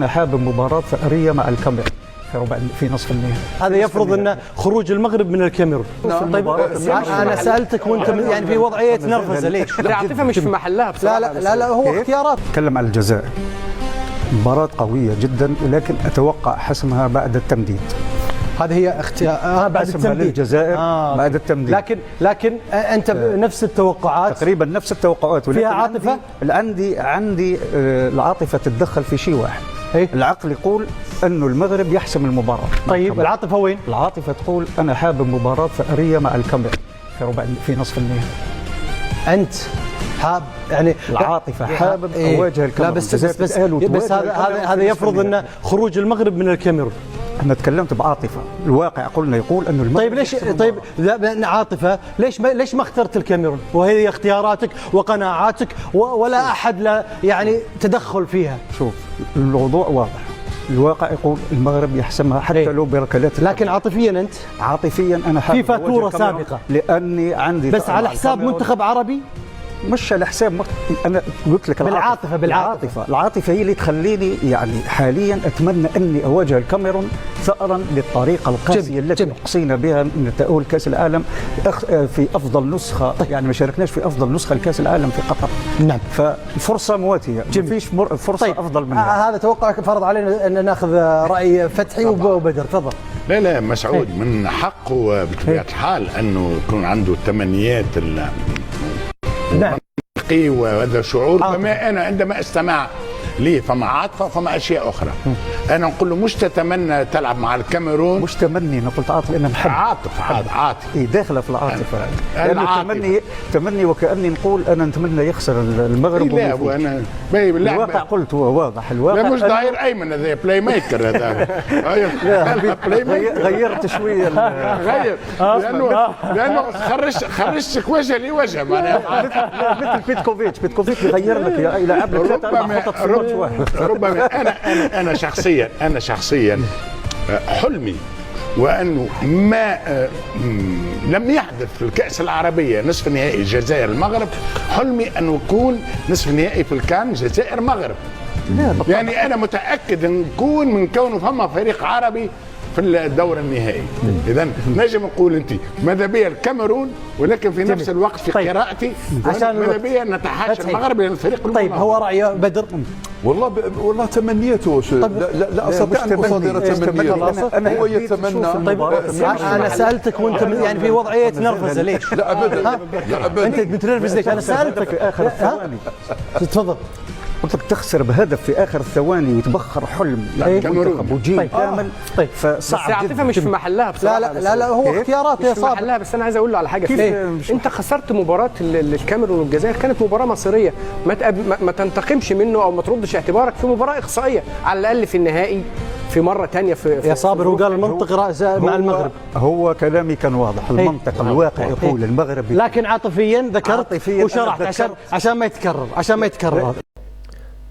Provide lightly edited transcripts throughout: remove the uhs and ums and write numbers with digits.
أنا حابب مباراة ثأرية مع الكاميرون في نصف النهائي. هذا يفرض ان خروج المغرب من الكاميرون. طيب انا سالتك وانت يعني في وضعيه نرفزه ليش؟ العاطفه مش في محلها بصراحه. لا هو اختيارات. اتكلم عن الجزائر، مباراة قوية جدا لكن اتوقع حسمها بعد التمديد. هذه هي اختيار بعد التمديد للجزائر بعد التمديد. لكن انت نفس التوقعات تقريبا نفس التوقعات فيها عاطفه. عندي العاطفه تتدخل في شيء واحد. العقل يقول انه المغرب يحسم المباراه. طيب العاطفه وين؟ العاطفه تقول انا حابب مباراه ثأرية مع الكاميرون في نصف النهائي. انت حاب يعني العاطفه حابب اواجه الكاميرون. بس هذا يفرض ان خروج المغرب من الكاميرون. انا تكلمت بعاطفه، الواقع قلنا يقول انه المغرب. طيب ليش عاطفه؟ ليش ما اخترت الكاميرون وهي اختياراتك وقناعاتك ولا احد لا يعني تدخل فيها؟ شوف الموضوع واضح، الواقع يقول المغرب يحسمها حتى لو بركلات. لكن عاطفيا انت؟ عاطفيا انا حابب في فاتوره سابقه لاني عندي بس على حساب منتخب عربي. مش على حساب انا قلت لك العاطفه هي اللي تخليني يعني حاليا اتمنى اني اواجه الكاميرون ثأرا للطريقه القاسيه التي اقصينا بها من تأهل كاس العالم في افضل نسخه. يعني ما شاركناش في افضل نسخه لكاس العالم في قطر. نعم. ففرصه مواتيه، ما فيش فرصه افضل منها. هذا توقعك فرض علينا ان ناخذ راي فتحي وبدر. تفضل. لا مسعود من حقه بطبيعه الحال انه يكون عنده تمنيات وهذا شعور. فما انا عندما استمع لي فما عاطفه فما اشياء اخرى. انا نقول له مش تتمنى تلعب مع الكاميرون. مش تمني، انا قلت عاطفه لان نحب. عاطفه داخله في العاطفه. يعني تمني وكاني نقول انا نتمنى يخسر المغرب. لا وانا الواقع قلت هو واضح. الواقع لا مش ظهير ايمن، هذا بلاي ميكر. هذا غيرت شويه. غير لانه خرجتك وجه لوجه معناها مثل بيتكوفيتش يغير لك يلعب لك ربما انا شخصيا حلمي وانه ما لم يحدث في الكأس العربية نصف نهائي الجزائر المغرب. حلمي انه يكون نصف نهائي في الكان جزائر مغرب. يعني انا متأكد ان نكون من كونه فما فريق عربي في الدور النهائي. اذا نجم نقول انت ماذا بيا الكاميرون، ولكن في نفس الوقت في قراءتي عشان ماذا بيا نتحاشى المغرب لان الفريق. طيب هو راي بدر. والله تمنيته. لا استطيع ان اصادر تمنيته. هو يتمنى. طيب انا سالتك وانت يعني في وضعيه نرفزه ليش؟ لا ابدا. انت متنرفز ليش؟ انا سالتك في اخر الثواني. تفضل. قلت لك تخسر بهدف في اخر الثواني ويتبخر حلم المنتخب وجيل كامل. فصعب. بس العاطفه مش في محلها بصراحه. لا هو اختيارات يا صاحبي. محلها. بس انا عايز اقول له على حاجه. انت خسرت مباراه الكاميرون والجزائر، كانت مباراه مصيريه. ما تنتقمش منه او ما تردش اعتبارك في مباراه اقصائيه، على الاقل في النهائي في مره ثانيه. يا صابر هو قال المنطق مع المغرب. هو كلامي كان واضح. المنطق الواقع يقول المغرب. لكن عاطفيا ذكرت وشرحت عشان ما يتكرر هذا.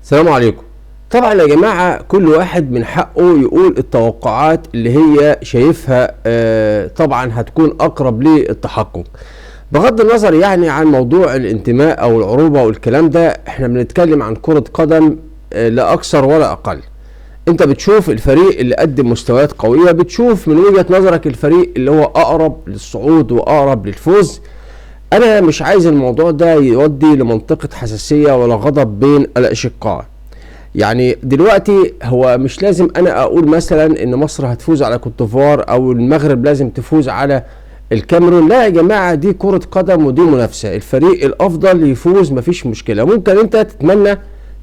السلام عليكم. طبعا يا جماعة كل واحد من حقه يقول التوقعات اللي هي شايفها طبعا هتكون أقرب للتحقق، بغض النظر يعني عن موضوع الانتماء أو العروبة والكلام ده. احنا بنتكلم عن كرة قدم لا أكثر ولا أقل. انت بتشوف الفريق اللي قدم مستويات قوية، بتشوف من وجهة نظرك الفريق اللي هو أقرب للصعود وأقرب للفوز. أنا مش عايز الموضوع ده يودي لمنطقة حساسية ولا غضب بين الأشقاء. يعني دلوقتي هو مش لازم أنا أقول مثلا إن مصر هتفوز على كوت ديفوار أو المغرب لازم تفوز على الكاميرون. لا يا جماعة، دي كرة قدم ودي منافسة. الفريق الأفضل يفوز مفيش مشكلة. ممكن أنت تتمنى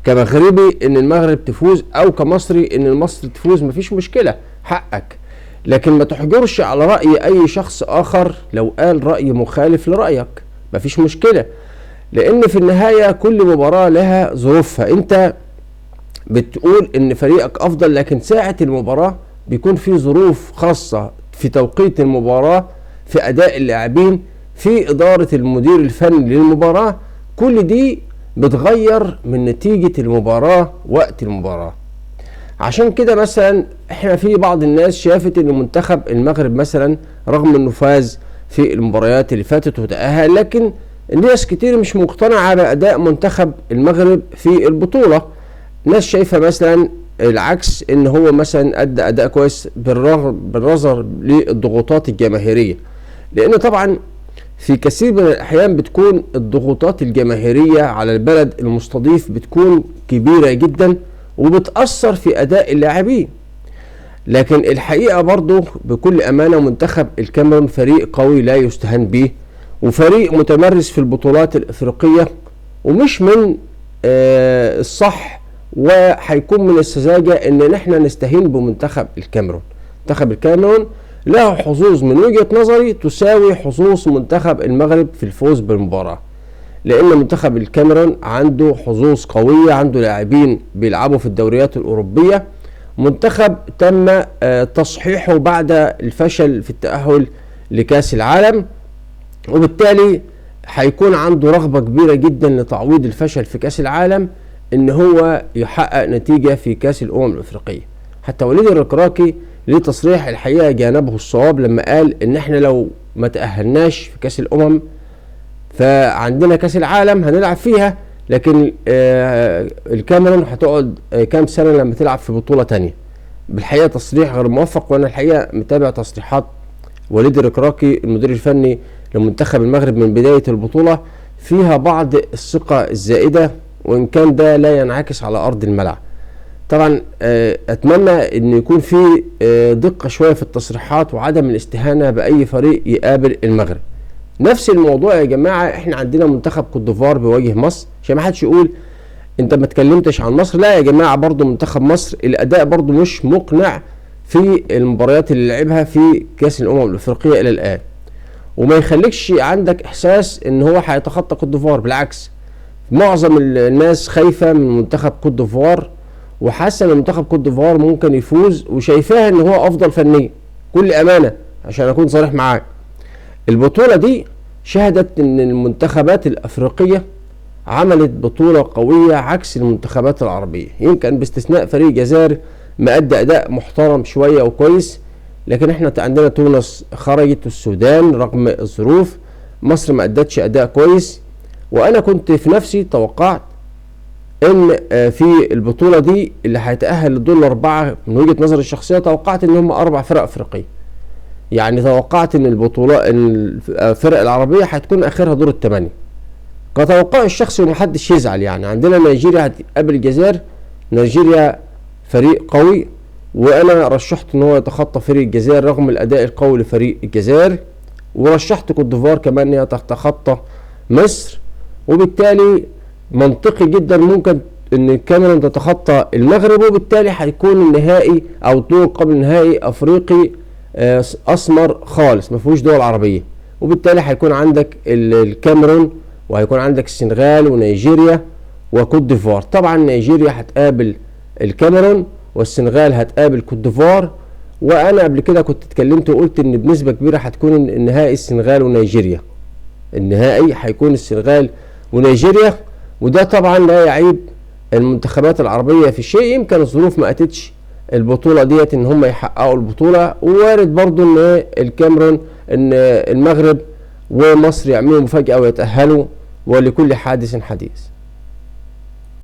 كمغربي إن المغرب تفوز أو كمصري إن مصر تفوز، مفيش مشكلة، حقك. لكن ما تحجرش على رأي أي شخص آخر لو قال رأي مخالف لرأيك، مفيش مشكلة. لأن في النهاية كل مباراة لها ظروفها. أنت بتقول إن فريقك أفضل، لكن ساعة المباراة بيكون في ظروف خاصة في توقيت المباراة، في أداء اللاعبين، في إدارة المدير الفني للمباراة. كل دي بتغير من نتيجة المباراة وقت المباراة. عشان كده مثلا احنا في بعض الناس شافت ان منتخب المغرب مثلا رغم انه فاز في المباريات اللي فاتت وتأهل، لكن الناس كتير مش مقتنعة بأداء منتخب المغرب في البطولة. ناس شايفة مثلا العكس ان هو مثلا ادى اداء كويس بالنظر للضغوطات الجماهيريه، لان طبعا في كثير من الاحيان بتكون الضغوطات الجماهيريه على البلد المستضيف بتكون كبيره جدا وبتاثر في اداء اللاعبين. لكن الحقيقه برضو بكل امانه منتخب الكاميرون فريق قوي لا يستهان به، وفريق متمرس في البطولات الافريقيه، ومش من الصح وهيكون من السذاجه ان احنا نستهين بمنتخب الكاميرون. منتخب الكاميرون له حظوظ من وجهه نظري تساوي حظوظ منتخب المغرب في الفوز بالمباراه، لان منتخب الكاميرون عنده حظوظ قويه، عنده لاعبين بيلعبوا في الدوريات الاوروبيه، منتخب تم تصحيحه بعد الفشل في التاهل لكاس العالم، وبالتالي هيكون عنده رغبه كبيره جدا لتعويض الفشل في كاس العالم ان هو يحقق نتيجه في كاس الامم الافريقيه. حتى وليد الركراكي ليه تصريح الحقيقه جانبه الصواب لما قال ان احنا لو ما تاهلناش في كاس الامم فعندنا كاس العالم هنلعب فيها، لكن الكاميرون هتقعد كام سنه لما تلعب في بطوله تانية. بالحقيقه تصريح غير موفق، وانا الحقيقه متابع تصريحات وليد الركراكي المدير الفني لمنتخب المغرب من بدايه البطوله فيها بعض الثقه الزائده، وان كان ده لا ينعكس على ارض الملعب. طبعا اتمنى ان يكون في دقه شويه في التصريحات وعدم الاستهانه باي فريق يقابل المغرب. نفس الموضوع يا جماعه، احنا عندنا منتخب كوت ديفوار بيواجه مصر، عشان ما حدش يقول انت ما اتكلمتش عن مصر. لا يا جماعه، برضو منتخب مصر الاداء برضو مش مقنع في المباريات اللي لعبها في كاس الامم الافريقيه الى الان، وما يخليكش عندك احساس ان هو هيتخطى كوت ديفوار. بالعكس، معظم الناس خايفه من منتخب كوت ديفوار وحاسه ان منتخب كوت ديفوار ممكن يفوز، وشايفاه ان هو افضل فنيا. كل امانه عشان اكون صريح معاك، البطوله دي شهدت ان المنتخبات الافريقيه عملت بطوله قويه عكس المنتخبات العربيه، يمكن باستثناء فريق الجزائر مأدى اداء محترم شويه وكويس، لكن احنا عندنا تونس خرجت والسودان رغم الظروف، مصر ما ادتش اداء كويس. وانا كنت في نفسي توقعت ان في البطوله دي اللي هيتاهل للدور الاربعه، من وجهه نظري الشخصيه توقعت ان هم 4 فرق افريقيه. يعني توقعت ان الفرق العربيه هتكون اخرها دور الثمانيه. كتوقعي الشخصي ومحدش يزعل، يعني عندنا نيجيريا هتقابل الجزائر، نيجيريا فريق قوي، وانا رشحت ان هو يتخطى فريق الجزائر رغم الاداء القوي لفريق الجزائر، ورشحت كوت ديفوار كمان ان هي تتخطى مصر، وبالتالي منطقي جدا ممكن ان الكاميرون تتخطى المغرب، وبالتالي هيكون النهائي او دور قبل نهائي افريقي اسمر خالص ما فيهوش دول عربيه، وبالتالي هيكون عندك الكاميرون وهيكون عندك السنغال ونيجيريا وكوت ديفوار. طبعا نيجيريا هتقابل الكاميرون والسنغال هتقابل كوت ديفوار، وانا قبل كده كنت اتكلمت وقلت ان بنسبه كبيره هتكون النهائي السنغال ونيجيريا. النهائي هيكون السنغال ونيجيريا، وده طبعا لا يعيب المنتخبات العربيه في شيء. يمكن الظروف ما اتتش البطوله ديت ان هم يحققوا البطوله، ووارد برضو ان الكاميرون ان المغرب ومصر يعملوا مفاجاه ويتاهلوا، ولكل حادث حديث.